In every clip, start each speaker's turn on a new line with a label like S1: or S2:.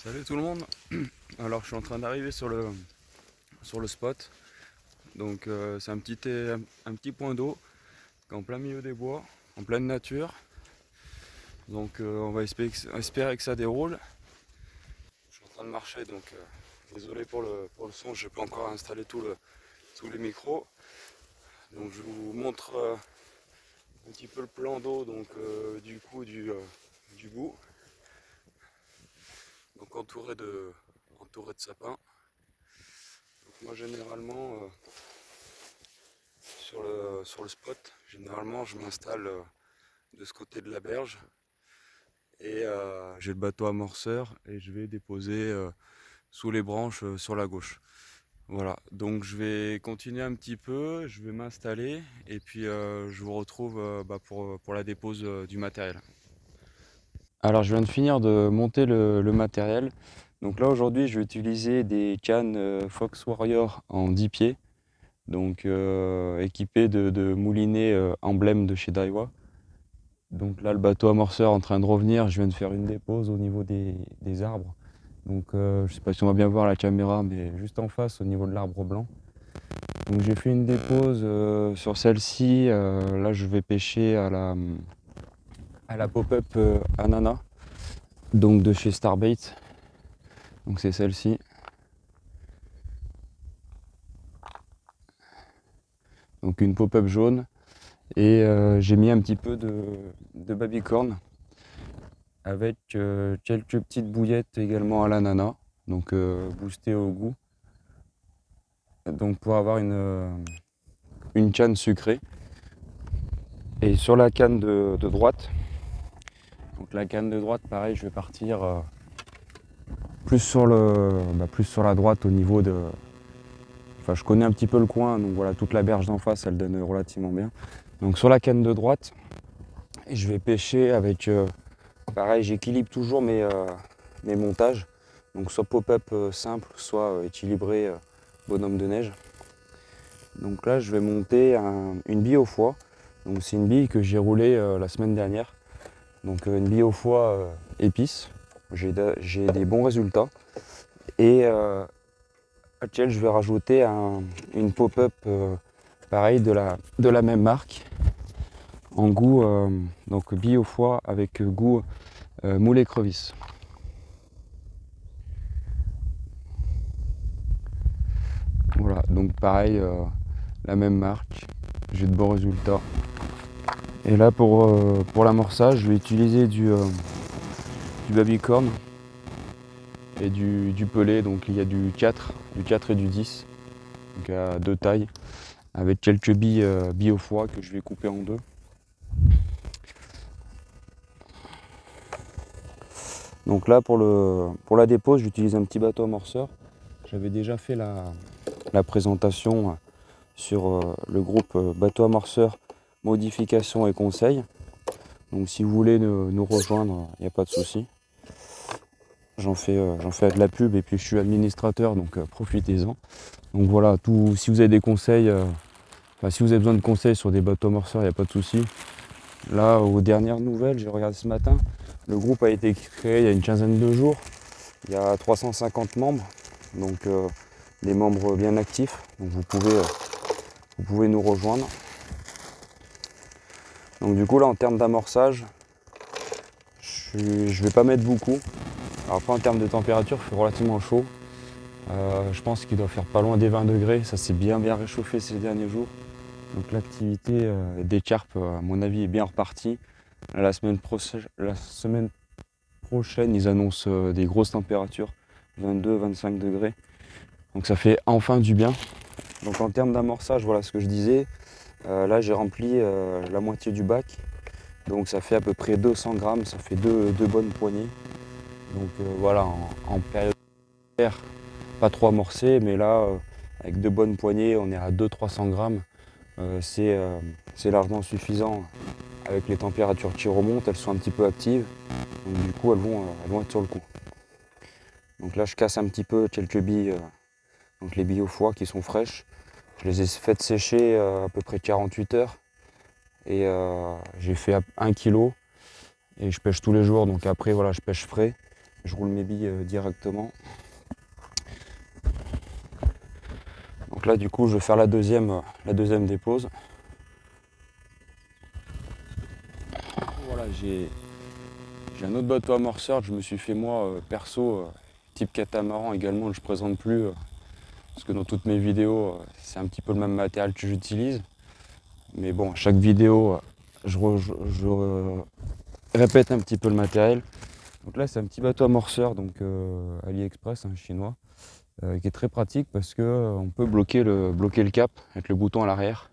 S1: Salut tout le monde. Alors je suis en train d'arriver sur le spot. Donc c'est un petit point d'eau qui est en plein milieu des bois, en pleine nature. Donc on va espérer que ça déroule. Je suis en train de marcher donc désolé pour le son, je n'ai pas encore installé tous les micros. Donc je vous montre un petit peu le plan d'eau donc du bout. Donc entouré de sapins. Donc moi généralement sur le spot. Généralement, je m'installe de ce côté de la berge et j'ai le bateau amorceur et je vais déposer sous les branches sur la gauche. Voilà, donc je vais continuer un petit peu, je vais m'installer et puis je vous retrouve pour la dépose du matériel. Alors je viens de finir de monter le matériel. Donc là aujourd'hui je vais utiliser des cannes Fox Warrior en 10 pieds. Donc équipé de moulinets emblème de chez Daiwa. Donc là, le bateau amorceur est en train de revenir. Je viens de faire une dépose au niveau des arbres. Donc je ne sais pas si on va bien voir la caméra, mais juste en face, au niveau de l'arbre blanc. Donc j'ai fait une dépose sur celle-ci. Là, je vais pêcher à la pop-up Anana, donc de chez Starbait. Donc c'est celle-ci. Donc une pop-up jaune. Et j'ai mis un petit peu de babycorn avec quelques petites bouillettes également à l'ananas, donc boostées au goût. Donc pour avoir une canne sucrée. Et sur la canne de droite, donc la canne de droite, pareil, je vais partir plus sur la droite au niveau de. Enfin, je connais un petit peu le coin, donc voilà, toute la berge d'en face, elle donne relativement bien. Donc sur la canne de droite, je vais pêcher avec. Pareil, j'équilibre toujours mes montages. Donc soit pop-up simple, soit équilibré bonhomme de neige. Donc là, je vais monter une bille au foie. Donc c'est une bille que j'ai roulée la semaine dernière. Donc une bille au foie épice. J'ai des bons résultats. Et à laquelle je vais rajouter une pop-up pareil de la même marque. En goût, donc bille au foie avec goût moule écrevisse. Voilà, donc pareil, la même marque. J'ai de bons résultats. Et là pour l'amorçage, je vais utiliser du babycorn et du pelé. Donc il y a du 4 et du 10, donc à deux tailles, avec quelques billes au foie que je vais couper en deux. Donc là pour la dépose, j'utilise un petit bateau amorceur. J'avais déjà fait la présentation sur le groupe bateau amorceur modification et conseils. Donc si vous voulez nous rejoindre, il n'y a pas de souci. J'en fais de la pub et puis je suis administrateur, donc profitez-en. Donc voilà, si vous avez des conseils, si vous avez besoin de conseils sur des bateaux amorceurs, il n'y a pas de souci. Là, aux dernières nouvelles, j'ai regardé ce matin, le groupe a été créé il y a une quinzaine de jours. Il y a 350 membres, donc des membres bien actifs. Donc vous pouvez nous rejoindre. Donc du coup là, en termes d'amorçage, je vais pas mettre beaucoup. Alors après en termes de température, il fait relativement chaud. Je pense qu'il doit faire pas loin des 20 degrés. Ça s'est bien réchauffé ces derniers jours. Donc l'activité des carpes, à mon avis, est bien repartie. La semaine prochaine, ils annoncent des grosses températures, 22-25 degrés. Donc ça fait enfin du bien. Donc en termes d'amorçage, voilà ce que je disais. Là j'ai rempli la moitié du bac. Donc ça fait à peu près 200 grammes, ça fait deux bonnes poignées. Donc voilà, en période d'hiver, pas trop amorcé, mais là, avec deux bonnes poignées, on est à 200-300 grammes. C'est largement suffisant. Avec les températures qui remontent, elles sont un petit peu actives. Donc du coup, elles vont être sur le coup. Donc là, je casse un petit peu quelques billes, donc les billes au foie qui sont fraîches. Je les ai faites sécher à peu près 48 heures. Et j'ai fait 1 kg. Et je pêche tous les jours, donc après, voilà, je pêche frais. je roule mes billes directement. Donc là du coup je vais faire la deuxième dépose. Voilà, j'ai un autre bateau amorceur que je me suis fait moi perso, type catamaran également, que je présente plus parce que dans toutes mes vidéos c'est un petit peu le même matériel que j'utilise. Mais bon, à chaque vidéo je répète un petit peu le matériel. Donc là c'est un petit bateau amorceur, donc AliExpress, chinois, qui est très pratique parce que on peut bloquer le cap avec le bouton à l'arrière.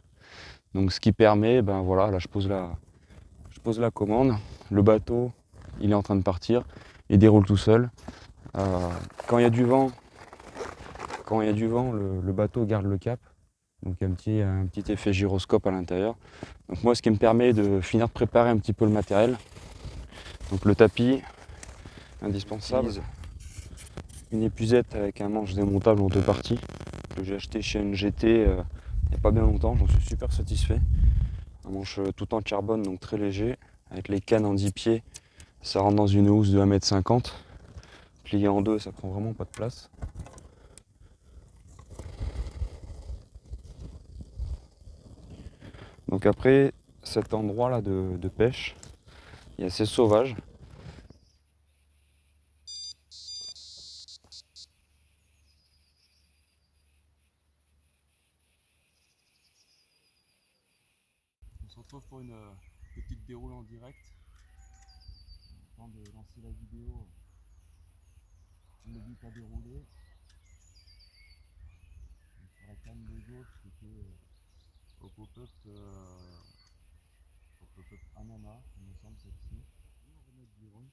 S1: Donc ce qui permet, ben voilà, là je pose la commande, le bateau il est en train de partir, il déroule tout seul. Quand il y a du vent, le bateau garde le cap. Donc il y a un petit effet gyroscope à l'intérieur. Donc moi ce qui me permet de finir de préparer un petit peu le matériel. Donc le tapis, indispensable. Une épuisette avec un manche démontable en deux parties que j'ai acheté chez NGT il n'y a pas bien longtemps, j'en suis super satisfait. Un manche tout en carbone, donc très léger, avec les cannes en 10 pieds, ça rentre dans une housse de 1,50 m. Plié en deux, ça prend vraiment pas de place. Donc après, cet endroit là de pêche, il est assez sauvage. On se retrouve pour une petite déroule en direct. Avant de lancer la vidéo, on me dit à dérouler. Donc sur la canne de gauche, c'était au pop-up ananas, il me semble celle-ci. On va remettre du rhum.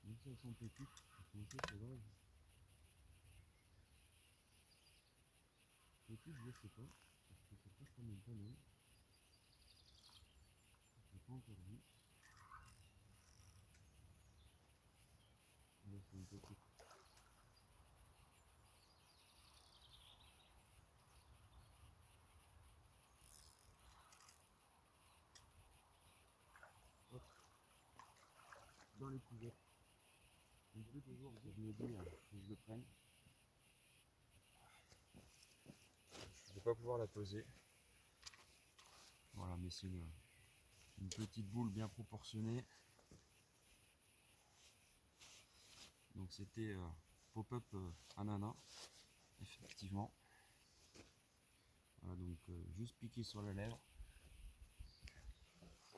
S1: Même si elles sont petites, elles sont assez sauvages. Petites, je sais pas, parce que ça pêche quand même pas mal. Je l'ai pas encore vu. Mais c'est une petite. Hop, dans les couverts. Donc je toujours, je me dis que je le prenne. Je vais pas pouvoir la poser. Voilà, mais c'est une petite boule bien proportionnée. Donc c'était pop-up ananas, effectivement. Voilà, donc juste piqué sur la lèvre.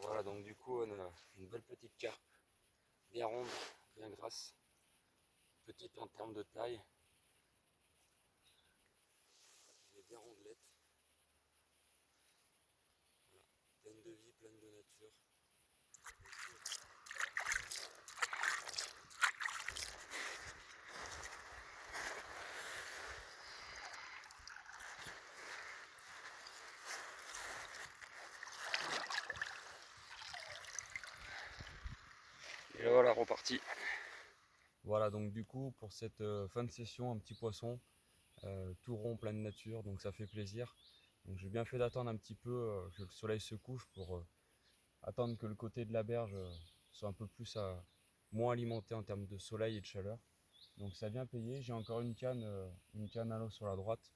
S1: Voilà, donc du coup on a une belle petite carpe, bien ronde, bien grasse, petite en termes de taille, elle est bien rondelette, voilà, pleine de vie, pleine de nature. Et voilà, reparti. Voilà, donc du coup pour cette fin de session, un petit poisson, tout rond, plein de nature, donc ça fait plaisir. Donc j'ai bien fait d'attendre un petit peu que le soleil se couche pour attendre que le côté de la berge soit un peu plus moins alimenté en termes de soleil et de chaleur. Donc ça vient payer. J'ai encore une canne à l'eau sur la droite.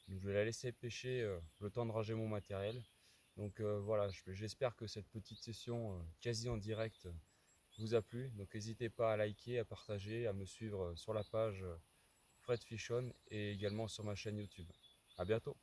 S1: Donc je vais la laisser pêcher le temps de ranger mon matériel. Donc voilà, j'espère que cette petite session quasi en direct vous a plu. Donc n'hésitez pas à liker, à partager, à me suivre sur la page Fred Fish On et également sur ma chaîne YouTube. A bientôt.